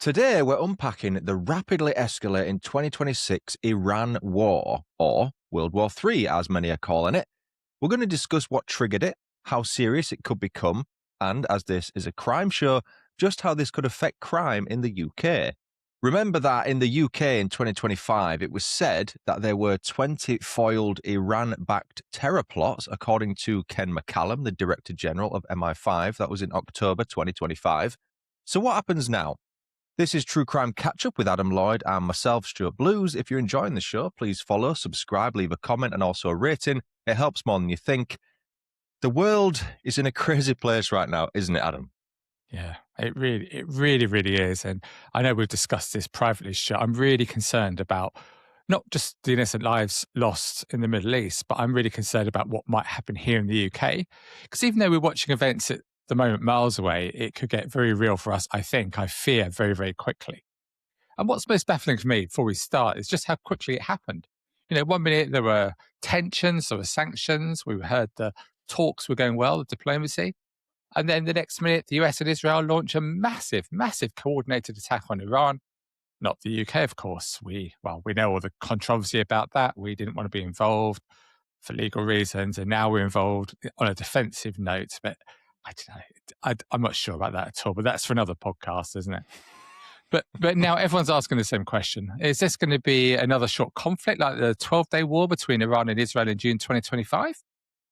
Today, we're unpacking the rapidly escalating 2026 Iran war, or World War III, as many are calling it. We're going to discuss what triggered it, how serious it could become, and as this is a crime show, just how this could affect crime in the UK. Remember that in the UK in 2025, it was said that there were 20 foiled Iran-backed terror plots, according to Ken McCallum, the Director General of MI5. That was in October 2025. So what happens now? This is True Crime Catch Up with Adam Lloyd and myself, Stuart Blues. If you're enjoying the show, please follow, subscribe, leave a comment, and also a rating. It helps more than you think. The world is in a crazy place right now, isn't it, Adam? Yeah, it really is. And I know we've discussed this privately, Stuart. I'm really concerned about not just the innocent lives lost in the Middle East, but I'm really concerned about what might happen here in the UK. Because even though we're watching events at the moment miles away, it could get very real for us, I fear very, very quickly. And what's most baffling for me before we start is just how quickly it happened. You know, 1 minute there were tensions, there were sanctions, we heard the talks were going well, the diplomacy. And then the next minute, the US and Israel launch a massive coordinated attack on Iran. Not the UK, of course. We know all the controversy about that. We didn't want to be involved for legal reasons. And now we're involved on a defensive note. But I don't know. I'm not sure about that at all. But that's for another podcast, isn't it? But now everyone's asking the same question. Is this going to be another short conflict like the 12-day war between Iran and Israel in June 2025?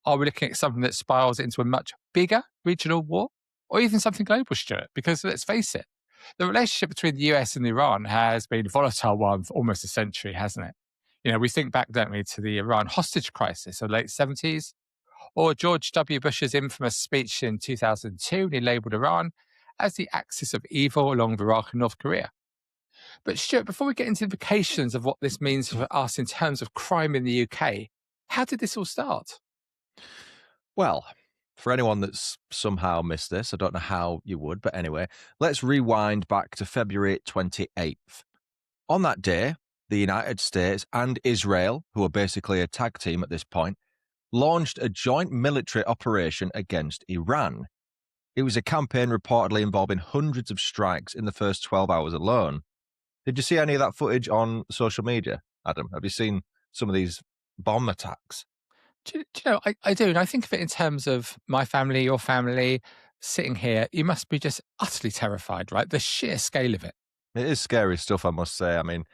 Are we looking at something that spirals into a much bigger regional war or even something global, Stuart? Because let's face it, the relationship between the US and Iran has been a volatile one for almost a century, hasn't it? You know, we think back, don't we, to the Iran hostage crisis of the late 70s or George W. Bush's infamous speech in 2002 when he labelled Iran as the axis of evil along with Iraq and North Korea. But Stuart, before we get into the implications of what this means for us in terms of crime in the UK, how did this all start? Well, for anyone that's somehow missed this, I don't know how you would, but anyway, let's rewind back to February 28th. On that day, the United States and Israel, who are basically a tag team at this point, launched a joint military operation against Iran. It was a campaign reportedly involving hundreds of strikes in the first 12 hours alone. Did you see any of that footage on social media, Adam? Have you seen some of these bomb attacks? Do you know, I do. And I think of it in terms of my family, your family, sitting here. You must be just utterly terrified, right? The sheer scale of it. It is scary stuff, I must say. I mean,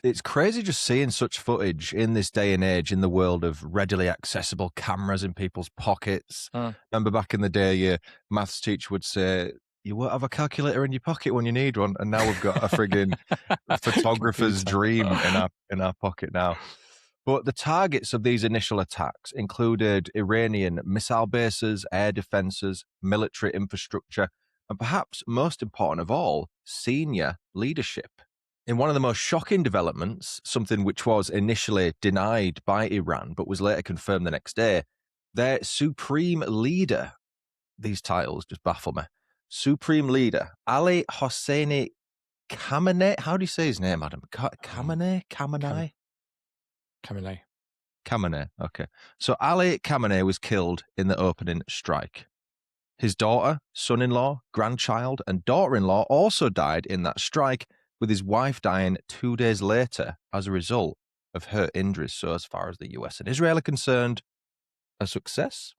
it's crazy just seeing such footage in this day and age in the world of readily accessible cameras in people's pockets. Remember back in the day, your maths teacher would say, you won't have a calculator in your pocket when you need one. And now we've got a frigging photographer's dream in our pocket now. But the targets of these initial attacks included Iranian missile bases, air defenses, military infrastructure, and perhaps most important of all, senior leadership. In one of the most shocking developments, something which was initially denied by Iran but was later confirmed the next day, their supreme leader, these titles just baffle me, supreme leader, Ali Hosseini Khamenei, how do you say his name, Adam? Khamenei? Khamenei, okay. So Ali Khamenei was killed in the opening strike. His daughter, son-in-law, grandchild, and daughter-in-law also died in that strike, with his wife dying 2 days later as a result of her injuries. So as far as the US and Israel are concerned, a success?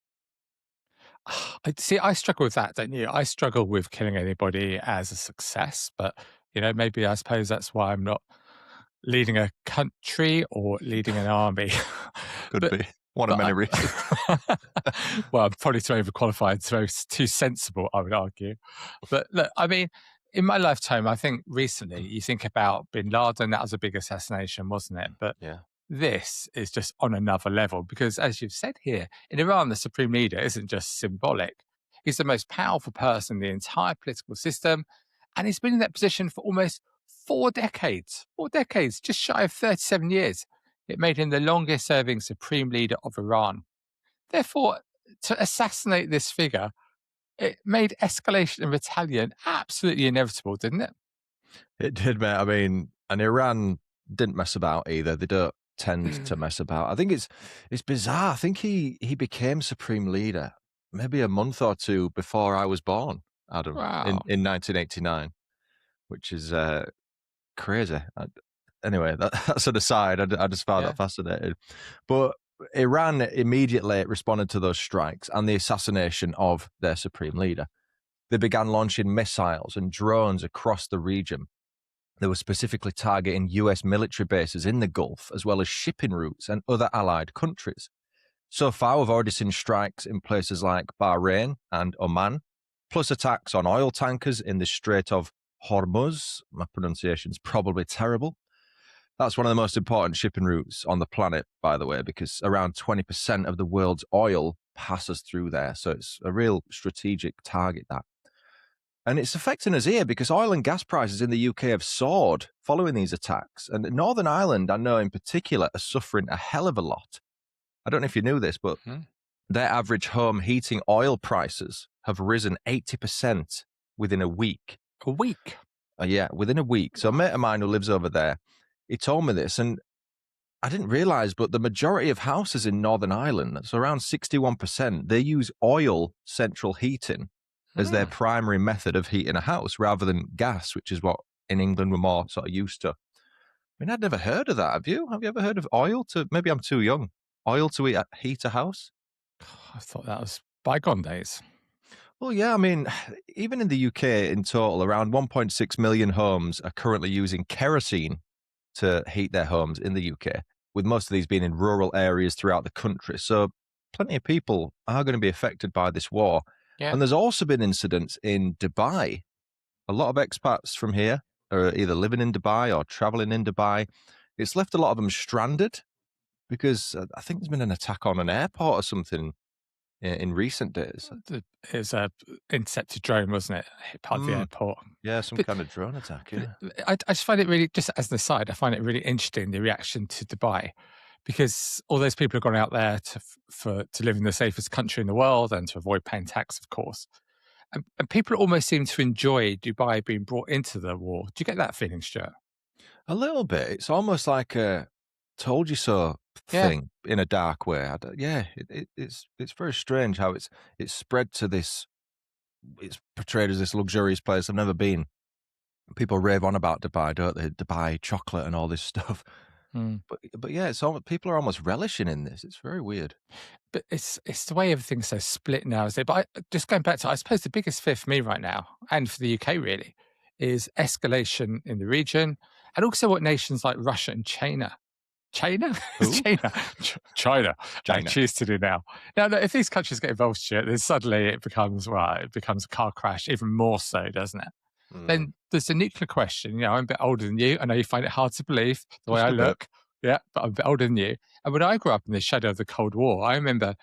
I struggle with that, don't you? I struggle with killing anybody as a success, but, you know, maybe I suppose that's why I'm not leading a country or leading an army. Could be. One of many reasons. Well, I'm probably too overqualified, too sensible, I would argue. But look, I mean, in my lifetime, I think recently you think about bin Laden, that was a big assassination, wasn't it? But yeah. This is just on another level because, as you've said here, in Iran, the supreme leader isn't just symbolic. He's the most powerful person in the entire political system, and he's been in that position for almost 4 decades. 4 decades, just shy of 37 years. It made him the longest serving supreme leader of Iran. Therefore, to assassinate this figure, it made escalation and rebellion absolutely inevitable, didn't it? It did, mate. I mean, and Iran didn't mess about either. They don't tend to mess about. I think it's bizarre. I think he became supreme leader maybe a month or two before I was born, Adam, Wow. in 1989. which is crazy. Anyway, that's an aside. I just found that fascinating. But Iran immediately responded to those strikes and the assassination of their supreme leader. They began launching missiles and drones across the region. They were specifically targeting US military bases in the Gulf, as well as shipping routes and other allied countries. So far, we've already seen strikes in places like Bahrain and Oman, plus attacks on oil tankers in the Strait of Hormuz. My pronunciation's probably terrible. That's one of the most important shipping routes on the planet, by the way, because around 20% of the world's oil passes through there. So it's a real strategic target, that. And it's affecting us here because oil and gas prices in the UK have soared following these attacks. And Northern Ireland, I know in particular, are suffering a hell of a lot. I don't know if you knew this, but their average home heating oil prices have risen 80% within a week. A week? Yeah, within a week. So a mate of mine who lives over there, he told me this, and I didn't realise, but the majority of houses in Northern Ireland, that's around 61%, they use oil central heating as their primary method of heating a house rather than gas, which is what in England we're more sort of used to. I mean, I'd never heard of that. Have you? Have you ever heard of oil to, maybe I'm too young, oil to heat a house? I thought that was bygone days. Well, yeah, I mean, even in the UK in total, around 1.6 million homes are currently using kerosene to heat their homes in the UK, with most of these being in rural areas throughout the country. So plenty of people are going to be affected by this war. Yeah. And there's also been incidents in Dubai. A lot of expats from here are either living in Dubai or traveling in Dubai. It's left a lot of them stranded because I think there's been an attack on an airport or something in recent days. It was an intercepted drone, wasn't it? Hit part of the airport. Yeah, some kind of drone attack, yeah. I just find it really, just as an aside, I find it really interesting, the reaction to Dubai, because all those people have gone out there to live in the safest country in the world and to avoid paying tax, of course. And people almost seem to enjoy Dubai being brought into the war. Do you get that feeling, Stuart? A little bit. It's almost like a told you so thing in a dark way. It's very strange how it's spread to this. It's portrayed as this luxurious place I've never been. People rave on about Dubai, don't they? Dubai chocolate and all this stuff. But yeah, people are almost relishing in this. It's very weird. But it's the way everything's so split now, isn't it? But just going back to, I suppose the biggest fear for me right now, and for the UK really, is escalation in the region, and also what nations like Russia and China China choose to do now. Now, if these countries get involved, then suddenly it becomes a car crash, even more so, doesn't it? Then there's the nuclear question. I'm a bit older than you. I know you find it hard to believe the way I look. Yeah, but I'm a bit older than you. And when I grew up in the shadow of the Cold War, I remember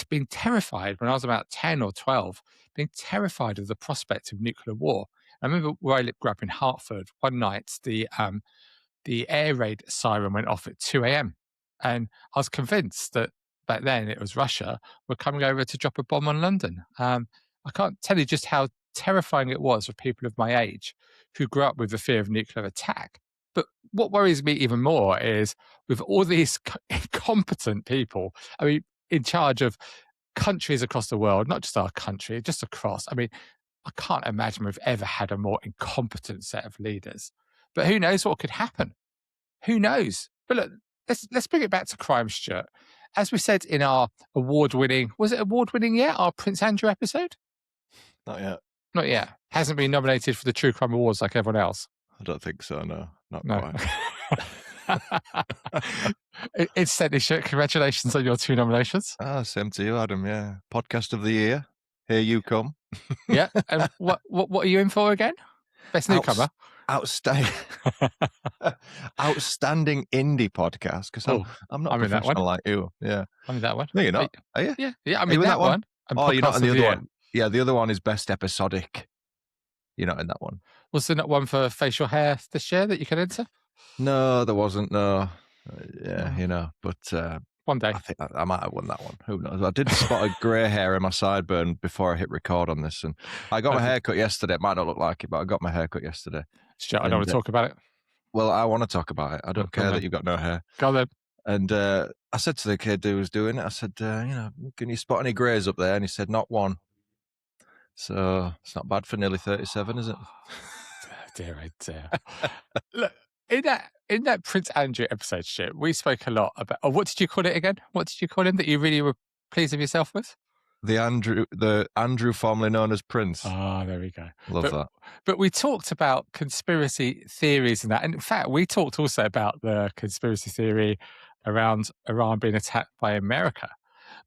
being terrified when I was about 10 or 12, being terrified of the prospect of nuclear war. I remember where I grew up in Hertford, one night, the air raid siren went off at 2 a.m. And I was convinced that back then it was Russia were coming over to drop a bomb on London. I can't tell you just how terrifying it was for people of my age who grew up with the fear of nuclear attack. But what worries me even more is with all these incompetent people, in charge of countries across the world, not just our country, just across. I can't imagine we've ever had a more incompetent set of leaders. But who knows what could happen? Who knows? But look, let's bring it back to crime, Stuart. As we said in our award-winning, was it award-winning yet? Our Prince Andrew episode? Not yet. Not yet. Hasn't been nominated for the True Crime Awards like everyone else. I don't think so. No, not quite. Incidentally, Stuart, congratulations on your 2 nominations. Same to you, Adam. Yeah, podcast of the year. Here you come. Yeah. And what are you in for again? Best newcomer. Outstanding indie podcast, because I'm not professional like you. Yeah, I'm in that one. No, you're not. Are you? Yeah. I'm in that one. Oh, you're not in the other one. Yeah, the other one is best episodic. You're not in that one. Was there not one for facial hair this year that you could enter? No, there wasn't. No. But one day I think I might have won that one. Who knows? I did spot a grey hair in my sideburn before I hit record on this, and I got my hair cut yesterday. It might not look like it, but I got my hair cut yesterday. Stuart, I don't want to talk about it. Well, I want to talk about it. I don't care that you've got no hair. Go on then. And I said to the kid who was doing it, I said, can you spot any greys up there? And he said, not one. So it's not bad for nearly 37, is it? dear, oh dear. Look, in that Prince Andrew episode, Stuart, we spoke a lot about. Oh, what did you call it again? What did you call him that you really were pleased with yourself with? The Andrew formerly known as Prince. Ah, there we go. Love that. But we talked about conspiracy theories and that. And in fact, we talked also about the conspiracy theory around Iran being attacked by America.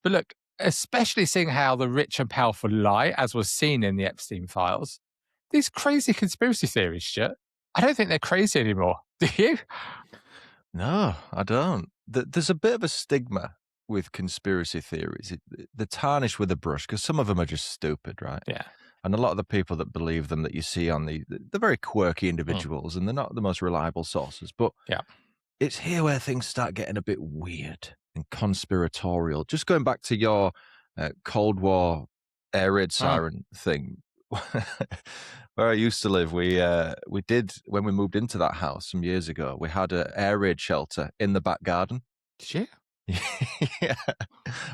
But look, especially seeing how the rich and powerful lie, as was seen in the Epstein files, these crazy conspiracy theories, Stuart, I don't think they're crazy anymore. Do you? No, I don't. There's a bit of a stigma with conspiracy theories. They're tarnished with a brush because some of them are just stupid, right? Yeah. And a lot of the people that believe them that you see on they're very quirky individuals and they're not the most reliable sources. But yeah, it's here where things start getting a bit weird and conspiratorial. Just going back to your Cold War air raid siren thing. Where I used to live, we did, when we moved into that house some years ago, we had an air raid shelter in the back garden. Did you? Yeah.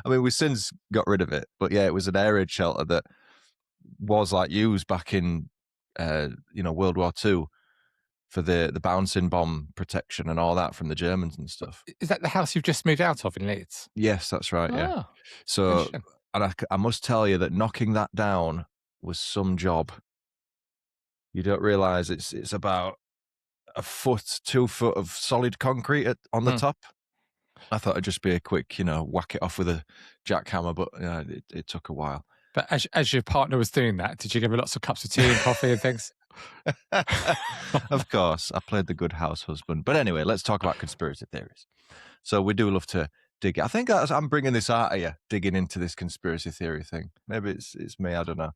I mean, we've since got rid of it, but yeah, it was an air raid shelter that was like used back in World War II for the bouncing bomb protection and all that from the Germans and stuff. Is that the house you've just moved out of in Leeds? Yes, that's right. Yeah. So, and I must tell you that knocking that down was some job. You don't realize it's about 2 foot of solid concrete on the top. I thought it'd just be a quick, whack it off with a jackhammer, but it took a while. But as your partner was doing that, did you give her lots of cups of tea and coffee and things? Of course, I played the good house husband. But anyway, let's talk about conspiracy theories. So we do love to dig. I think I'm bringing this out of you, digging into this conspiracy theory thing. Maybe it's me, I don't know.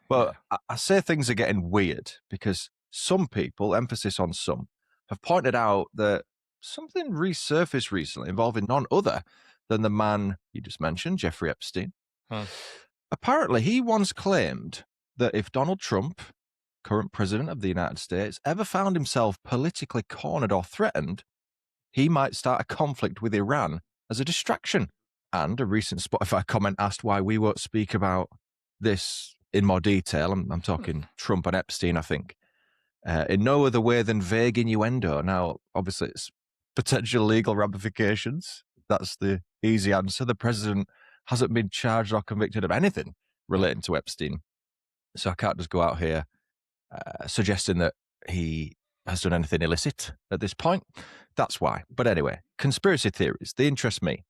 But I say things are getting weird because some people, emphasis on some, have pointed out that something resurfaced recently involving none other than the man you just mentioned, Jeffrey Epstein. Apparently, he once claimed that if Donald Trump, current president of the United States, ever found himself politically cornered or threatened, he might start a conflict with Iran as a distraction. And a recent Spotify comment asked why we won't speak about this in more detail. I'm talking Trump and Epstein, I think. In no other way than vague innuendo. Now, obviously, it's potential legal ramifications. That's the easy answer. The president hasn't been charged or convicted of anything relating to Epstein. So I can't just go out here suggesting that he has done anything illicit at this point. That's why. But anyway, conspiracy theories, they interest me.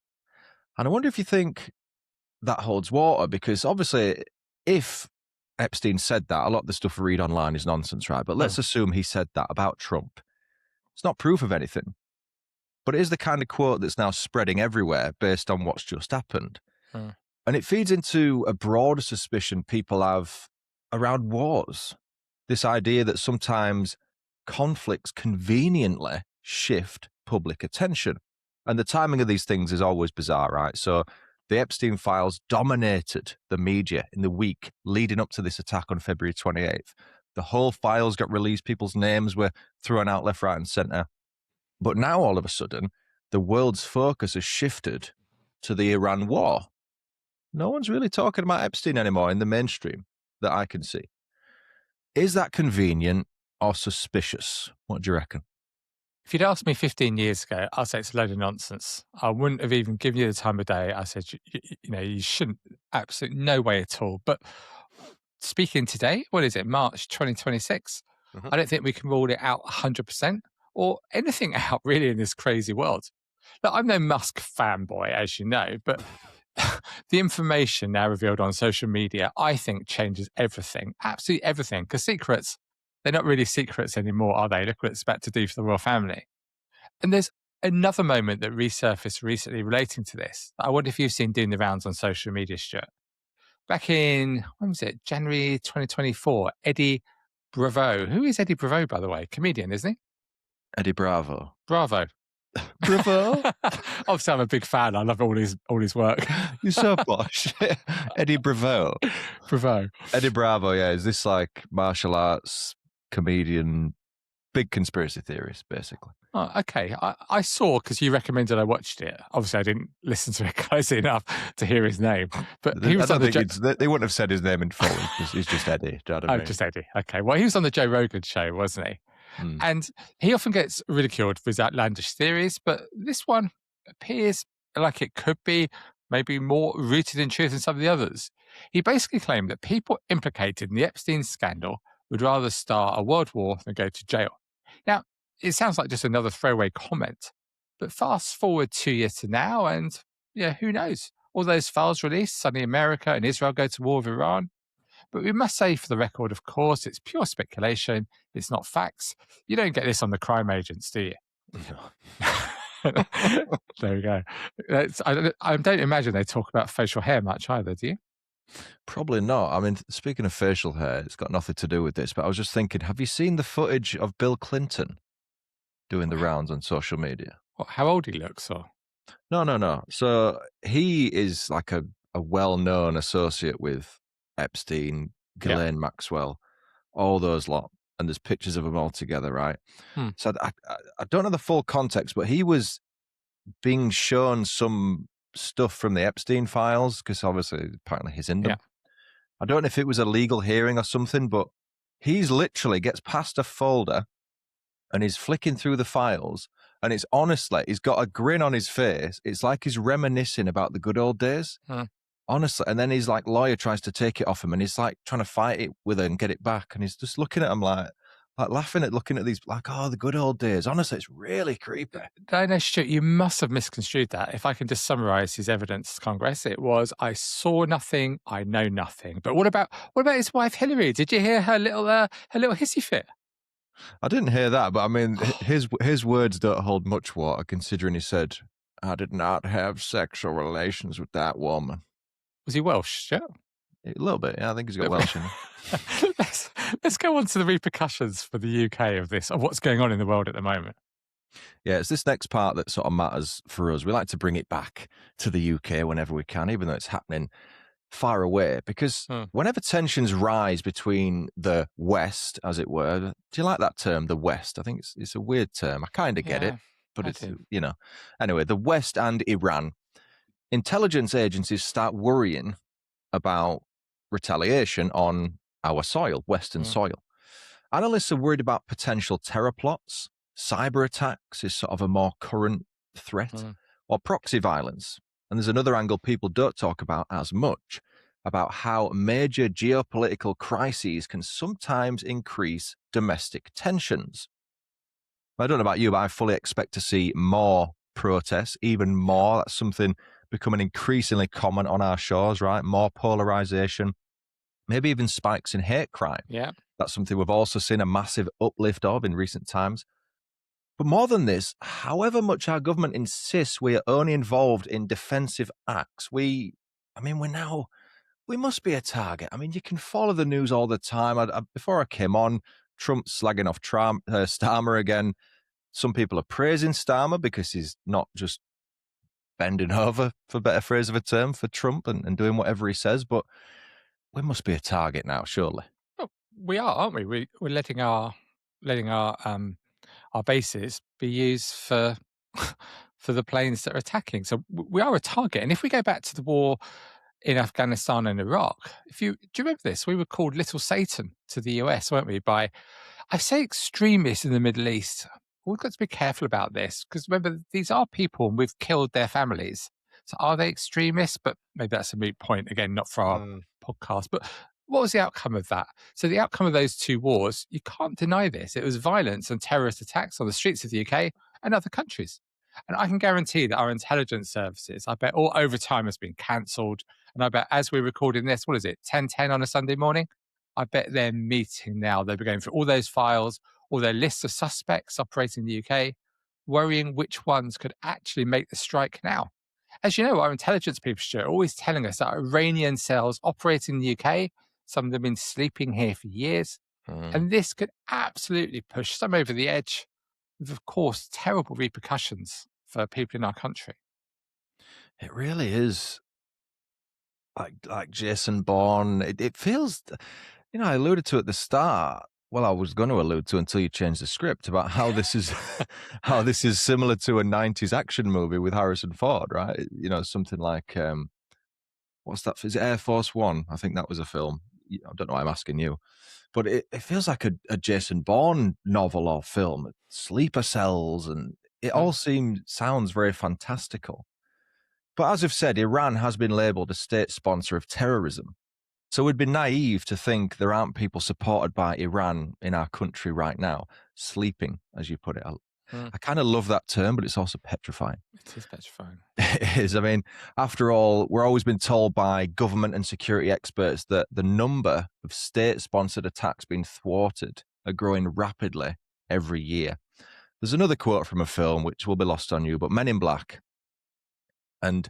And I wonder if you think that holds water, because obviously if Epstein said that, a lot of the stuff we read online is nonsense, right? But let's assume he said that about Trump. It's not proof of anything. But it is the kind of quote that's now spreading everywhere based on what's just happened. And it feeds into a broader suspicion people have around wars. This idea that sometimes conflicts conveniently shift public attention. And the timing of these things is always bizarre, right? So the Epstein files dominated the media in the week leading up to this attack on February 28th. The whole files got released. People's names were thrown out left, right, and center. But now, all of a sudden, the world's focus has shifted to the Iran war. No one's really talking about Epstein anymore in the mainstream that I can see. Is that convenient or suspicious? What do you reckon? If you'd asked me 15 years ago, I'd say it's a load of nonsense. I wouldn't have even given you the time of day. I said, you shouldn't, absolutely no way at all. But speaking today, what is it, March 2026? I don't think we can rule it out 100% or anything out really in this crazy world. Look, I'm no Musk fanboy, as you know, but the information now revealed on social media, I think, changes everything, absolutely everything. Because secrets, they're not really secrets anymore, are they? Look what it's about to do for the royal family. And there's another moment that resurfaced recently relating to this. I wonder if you've seen doing the rounds on social media, Stuart. Back in, when was it? January 2024, Eddie Bravo. Who is Eddie Bravo, by the way? Comedian, isn't he? Eddie Bravo. Bravo. Bravo. Obviously, I'm a big fan. I love all his work. You're so posh. Eddie Bravo. Bravo. Eddie Bravo, yeah. Is this like martial arts comedian, big conspiracy theories, basically. Oh, okay. I saw, because you recommended I watched it. Obviously, I didn't listen to it closely enough to hear his name. But he I was on don't the think they wouldn't have said his name in full. He's just Eddie. Do you know what I oh, mean? just Eddie. Okay. Well, he was on the Joe Rogan show, wasn't he? Mm. And he often gets ridiculed for his outlandish theories, but this one appears like it could be maybe more rooted in truth than some of the others. He basically claimed that people implicated in the Epstein scandal would rather start a world war than go to jail. Now, it sounds like just another throwaway comment, but fast forward 2 years to now, and yeah, who knows? All those files released, suddenly America and Israel go to war with Iran. But we must say, for the record, of course, it's pure speculation. It's not facts. You don't get this on the crime agents, do you? No. There we go. I don't imagine they talk about facial hair much either, do you? Probably not. I mean, speaking of facial hair, it's got nothing to do with this, but I was just thinking, have you seen the footage of Bill Clinton doing the rounds on social media? What, how old he looks, or? No. So he is like a well-known associate with Epstein, Ghislaine Maxwell, all those lot. And there's pictures of them all together, right? So I don't know the full context, but he was being shown some stuff from the Epstein files, because obviously, apparently he's in them. I don't know if it was a legal hearing or something, but he's literally gets past a folder and he's flicking through the files, and it's honestly, he's got a grin on his face. It's like he's reminiscing about the good old days. Honestly. And then his like lawyer tries to take it off him, and he's like trying to fight it with her and get it back. And he's just looking at him like laughing at looking at these, like, oh, the good old days. Honestly, it's really creepy. No, Stuart, you must have misconstrued that. If I can just summarize his evidence to Congress, it was, I saw nothing, I know nothing. But what about his wife Hillary? Did you hear her little hissy fit? I didn't hear that, but I mean, his words don't hold much water, considering he said, I did not have sexual relations with that woman. Was he Welsh, Stuart? A little bit, yeah. I think he's got Welsh in him. Let's go on to the repercussions for the UK of this, of what's going on in the world at the moment. Yeah, it's this next part that sort of matters for us. We like to bring it back to the UK whenever we can, even though it's happening far away, because whenever tensions rise between the West, as it were, do you like that term, the West? I think it's a weird term. I kind of get it, but it's, you know, anyway, the West and Iran, intelligence agencies start worrying about retaliation on our soil, Western soil. Analysts are worried about potential terror plots. Cyber attacks is sort of a more current threat, or proxy violence. And there's another angle people don't talk about as much, about how major geopolitical crises can sometimes increase domestic tensions. I don't know about you, but I fully expect to see more protests, even more. That's something becoming increasingly common on our shores, right? More polarization, maybe even spikes in hate crime. Yeah. That's something we've also seen a massive uplift of in recent times. But more than this, however much our government insists we are only involved in defensive acts, we must be a target. I mean, you can follow the news all the time. Before I came on, Trump slagging off Starmer again. Some people are praising Starmer because he's not just bending over, for better phrase of a term, for Trump and doing whatever he says. But we must be a target now, surely. Well, we are, aren't we? We're letting our bases be used for for the planes that are attacking. So we are a target. And if we go back to the war in Afghanistan and Iraq, do you remember this? We were called Little Satan to the US, weren't we? By, I say, extremists in the Middle East. We've got to be careful about this, because remember, these are people and we've killed their families. So are they extremists? But maybe that's a moot point, again, not for our podcast. But what was the outcome of that? So the outcome of those two wars, you can't deny this. It was violence and terrorist attacks on the streets of the UK and other countries. And I can guarantee that our intelligence services, I bet all overtime has been cancelled. And I bet as we're recording this, what is it, 10:10 on a Sunday morning? I bet they're meeting now. They'll be going through all those files, all their lists of suspects operating in the UK, worrying which ones could actually make the strike now. As you know, our intelligence people, Stuart, are always telling us that Iranian cells operating in the UK, some of them have been sleeping here for years. And this could absolutely push some over the edge, with, of course, terrible repercussions for people in our country. It really is like Jason Bourne. It feels, I alluded to at the start, Well, I was going to allude to until you changed the script about how this is how this is similar to a 90s action movie with Harrison Ford, right? You know, something like what's that? Is it Air Force One? I think that was a film. I don't know why I'm asking you, but it feels like a Jason Bourne novel or film. Sleeper cells, and it all sounds very fantastical. But as I've said, Iran has been labelled a state sponsor of terrorism. So we'd be naive to think there aren't people supported by Iran in our country right now, sleeping, as you put it. I kind of love that term, but it's also petrifying. It is petrifying. It is. I mean, after all, we're always been told by government and security experts that the number of state-sponsored attacks being thwarted are growing rapidly every year. There's another quote from a film which will be lost on you, but Men in Black. And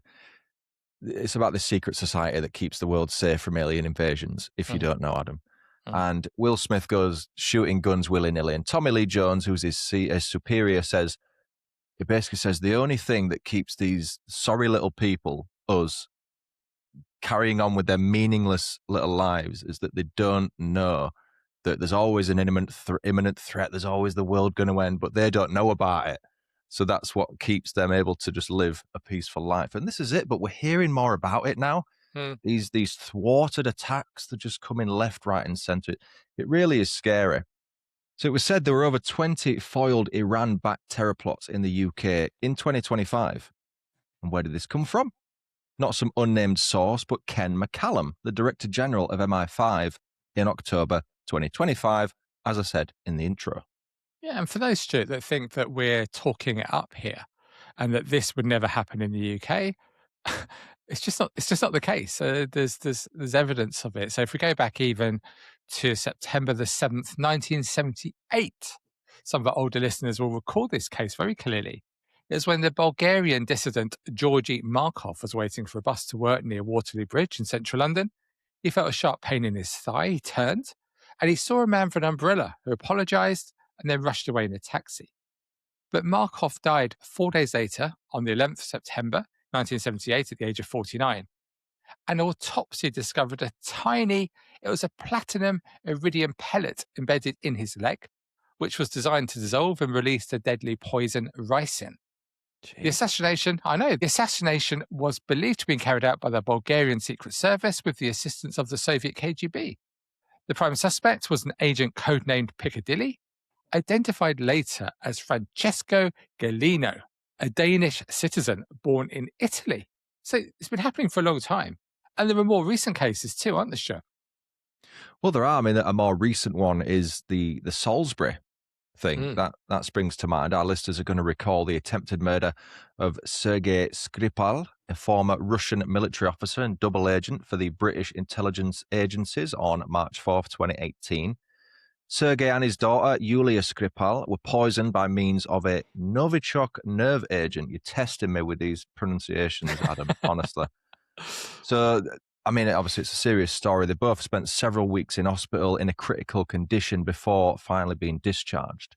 it's about this secret society that keeps the world safe from alien invasions, if you don't know, Adam. And Will Smith goes shooting guns willy-nilly. And Tommy Lee Jones, who's his superior, he basically says the only thing that keeps these sorry little people, us, carrying on with their meaningless little lives is that they don't know that there's always an imminent threat. There's always the world going to end, but they don't know about it. So that's what keeps them able to just live a peaceful life. And this is it, but we're hearing more about it now. These thwarted attacks, they're just coming left, right, and center. It really is scary. So it was said there were over 20 foiled Iran-backed terror plots in the UK in 2025. And where did this come from? Not some unnamed source, but Ken McCallum, the Director General of MI5, in October 2025, as I said in the intro. Yeah, and for those, Stuart, that think that we're talking it up here and that this would never happen in the UK, it's just not the case. There's evidence of it. So if we go back even to September the 7th, 1978, some of our older listeners will recall this case very clearly. It was when the Bulgarian dissident Georgy Markov was waiting for a bus to work near Waterloo Bridge in central London. He felt a sharp pain in his thigh. He turned and he saw a man with an umbrella who apologized and then rushed away in a taxi. But Markov died 4 days later, on the 11th of September, 1978, at the age of 49. An autopsy discovered it was a platinum iridium pellet embedded in his leg, which was designed to dissolve and release the deadly poison ricin. The assassination was believed to have been carried out by the Bulgarian Secret Service with the assistance of the Soviet KGB. The prime suspect was an agent codenamed Piccadilly, identified later as Francesco Gallino, a Danish citizen born in Italy. So it's been happening for a long time. And there are more recent cases too, aren't there, Stuart? Well, there are. I mean, a more recent one is the Salisbury thing. That springs to mind. Our listeners are going to recall the attempted murder of Sergei Skripal, a former Russian military officer and double agent for the British intelligence agencies on March 4th, 2018. Sergei and his daughter, Yulia Skripal, were poisoned by means of a Novichok nerve agent. You're testing me with these pronunciations, Adam, honestly. So, I mean, obviously it's a serious story. They both spent several weeks in hospital in a critical condition before finally being discharged.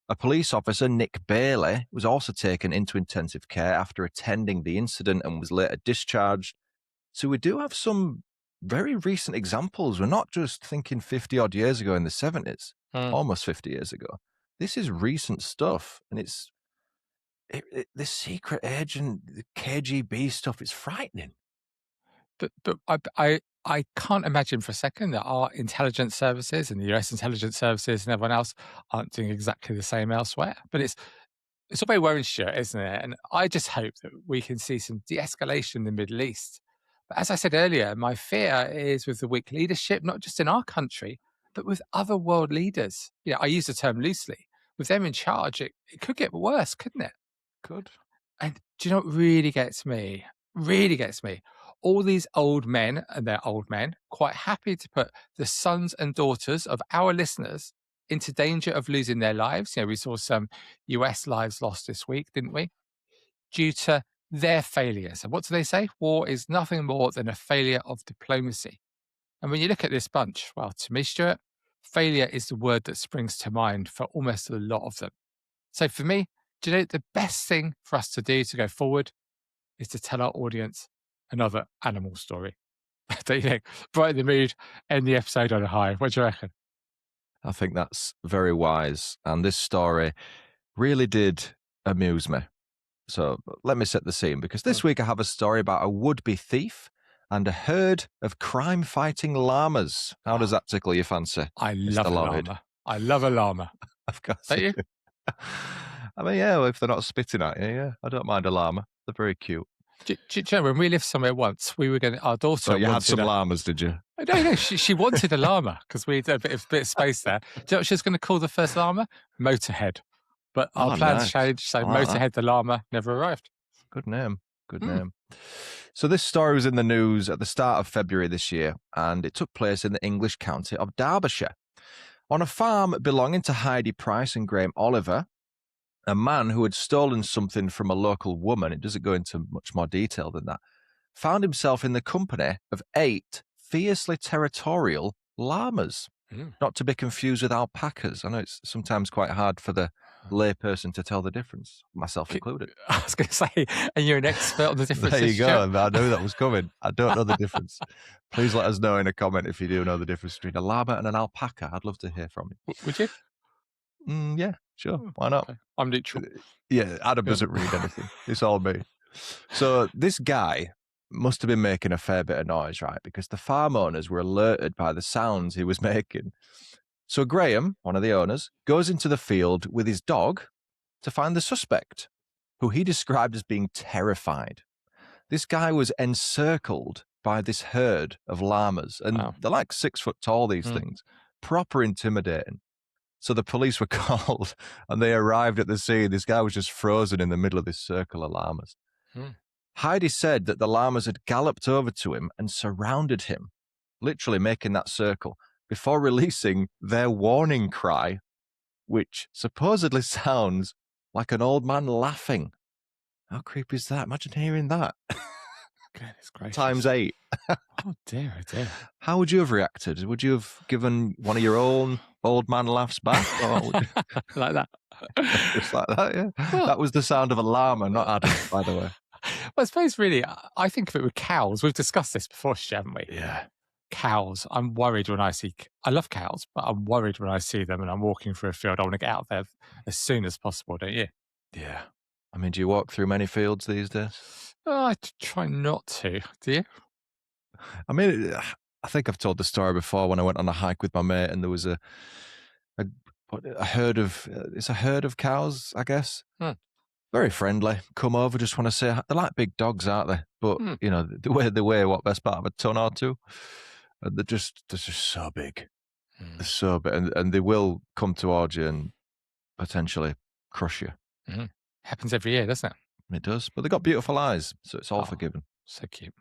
A police officer, Nick Bailey, was also taken into intensive care after attending the incident and was later discharged. So we do have some very recent examples. We're not just thinking 50 odd years ago in the 70s, almost 50 years ago. This is recent stuff. And this secret agent, the KGB stuff, it's frightening. But I can't imagine for a second that our intelligence services and the US intelligence services and everyone else aren't doing exactly the same elsewhere. But it's all very worrying, Stuart, isn't it? And I just hope that we can see some de-escalation in the Middle East. But as I said earlier, my fear is with the weak leadership, not just in our country, but with other world leaders. I use the term loosely. With them in charge, it could get worse, couldn't it? Could. And do you know what really gets me? Really gets me. All these old men, and they're old men, quite happy to put the sons and daughters of our listeners into danger of losing their lives. We saw some US lives lost this week, didn't we? Due to their failures. And what do they say? War is nothing more than a failure of diplomacy. And when you look at this bunch, well, to me, Stuart, failure is the word that springs to mind for almost a lot of them. So for me, do you know the best thing for us to do to go forward is to tell our audience another animal story? Don't you think? Brighten the mood, end the episode on a high. What do you reckon? I think that's very wise. And this story really did amuse me. So let me set the scene, because this week I have a story about a would-be thief and a herd of crime-fighting llamas. How does that tickle your fancy? I love a llama. I love a llama. Of course. Don't you? I mean, yeah, if they're not spitting at you, yeah, I don't mind a llama. They're very cute. Do you know, when we lived somewhere once, we were going. Our daughter. So you had some llamas, did you? No. She wanted a llama because we had a bit of space there. Do you know what she was going to call the first llama? Motorhead. But our plans changed, so Motorhead the llama never arrived. Good name. Good name. So this story was in the news at the start of February this year, and it took place in the English county of Derbyshire. On a farm belonging to Heidi Price and Graham Oliver, a man who had stolen something from a local woman, it doesn't go into much more detail than that, found himself in the company of 8 fiercely territorial llamas, not to be confused with alpacas. I know it's sometimes quite hard for the layperson to tell the difference, myself included. I was going to say, and you're an expert on the differences. There you go. I knew that was coming. I don't know the difference. Please let us know in a comment if you do know the difference between a llama and an alpaca. I'd love to hear from you. Would you? Yeah, sure. Why not? Okay. I'm neutral. Yeah, Adam doesn't read anything. It's all me. So this guy must have been making a fair bit of noise, right? Because the farm owners were alerted by the sounds he was making. So Graham, one of the owners, goes into the field with his dog to find the suspect, who he described as being terrified. This guy was encircled by this herd of llamas, and they're like 6 foot tall, these things, proper intimidating. So the police were called, and they arrived at the scene. This guy was just frozen in the middle of this circle of llamas. Heidi said that the llamas had galloped over to him and surrounded him, literally making that circle, before releasing their warning cry, which supposedly sounds like an old man laughing. How creepy is that? Imagine hearing that. Goodness gracious. Times 8. Oh dear. How would you have reacted? Would you have given one of your own old man laughs back? Or like that? Just like that, yeah. Well, that was the sound of a llama, not Adam, by the way. Well, I suppose really, I think of it with cows. We've discussed this before, haven't we? Yeah. Cows. I'm worried when I see. I love cows, but I'm worried when I see them and I'm walking through a field. I want to get out there as soon as possible, don't you? Yeah. I mean, do you walk through many fields these days? I try not to. Do you? I mean, I think I've told the story before when I went on a hike with my mate, and there was a herd of it's a herd of cows, I guess. Very friendly. Come over, just want to say they're like big dogs, aren't they? But you know, they weigh what, best part of a ton or two, and they're just so big. They're so big, and they will come towards you and potentially crush you. Happens every year, doesn't it? It does, but they've got beautiful eyes, so it's all forgiven. So cute.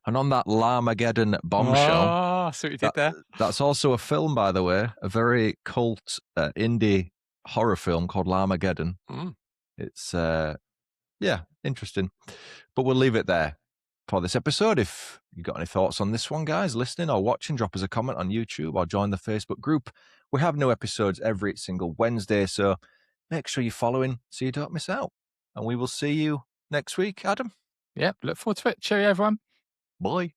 And on that Llamageddon bombshell, see what you did there? That's also a film, by the way, a very cult indie horror film called Llamageddon. It's, interesting. But we'll leave it there for this episode. If you got any thoughts on this one, guys, listening or watching, drop us a comment on YouTube or join the Facebook group. We have new episodes every single Wednesday, so make sure you're following so you don't miss out. And we will see you next week, Adam. Yep, look forward to it. Cheerio, everyone. Bye.